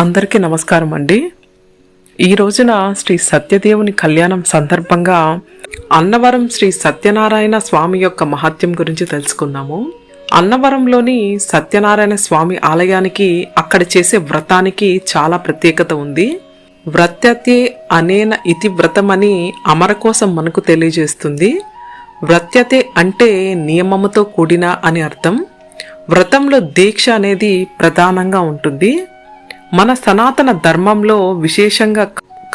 అందరికీ నమస్కారం అండి. ఈ రోజున శ్రీ సత్యదేవుని కళ్యాణం సందర్భంగా అన్నవరం శ్రీ సత్యనారాయణ స్వామి యొక్క మహత్యం గురించి తెలుసుకుందాము. అన్నవరంలోని సత్యనారాయణ స్వామి ఆలయానికి అక్కడ చేసే వ్రతానికి చాలా ప్రత్యేకత ఉంది. వ్రత్యతే అనేన ఇతి వ్రతమని అమర కోసం మనకు తెలియజేస్తుంది. వ్రత్యతే అంటే నియమముతో కూడిన అని అర్థం. వ్రతంలో దీక్ష అనేది ప్రధానంగా ఉంటుంది. మన సనాతన ధర్మంలో విశేషంగా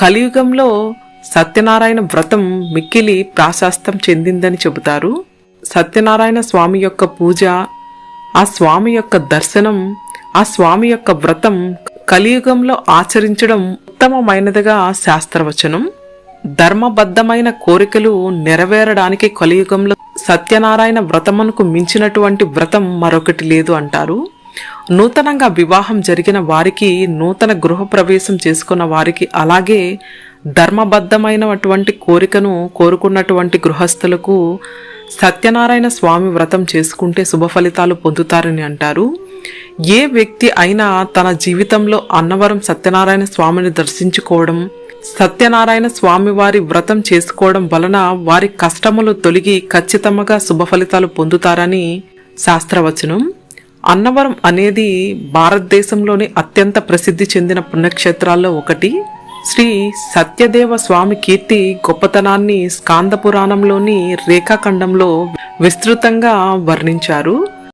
కలియుగంలో సత్యనారాయణ వ్రతం మిక్కిలి ప్రాశస్త్యం చెందిందని చెబుతారు. సత్యనారాయణ స్వామి యొక్క పూజ, ఆ స్వామి యొక్క దర్శనం, ఆ స్వామి యొక్క వ్రతం కలియుగంలో ఆచరించడం ఉత్తమమైనదిగా శాస్త్రవచనం. ధర్మబద్ధమైన కోరికలు నెరవేరడానికి కలియుగంలో సత్యనారాయణ వ్రతమునకు మించినటువంటి వ్రతం మరొకటి లేదు అంటారు. నూతనంగా వివాహం జరిగిన వారికి, నూతన గృహప్రవేశం చేసుకున్న వారికి, అలాగే ధర్మబద్ధమైనటువంటి కోరికను కోరుకున్నటువంటి గృహస్థులకు సత్యనారాయణ స్వామి వ్రతం చేసుకుంటే శుభ ఫలితాలు పొందుతారని అంటారు. ఏ వ్యక్తి అయినా తన జీవితంలో అన్నవరం సత్యనారాయణ స్వామిని దర్శించుకోవడం, సత్యనారాయణ స్వామి వారి వ్రతం చేసుకోవడం వలన వారి కష్టములు తొలగి ఖచ్చితంగా శుభ ఫలితాలు పొందుతారని శాస్త్రవచనం. అన్నవరం అనేది భారతదేశంలోని అత్యంత ప్రసిద్ధి చెందిన పుణ్యక్షేత్రాల్లో ఒకటి. శ్రీ సత్యదేవ స్వామి కీర్తి గొప్పతనాన్ని స్కాంద పురాణంలోని రేఖాఖండంలో విస్తృతంగా వర్ణించారు.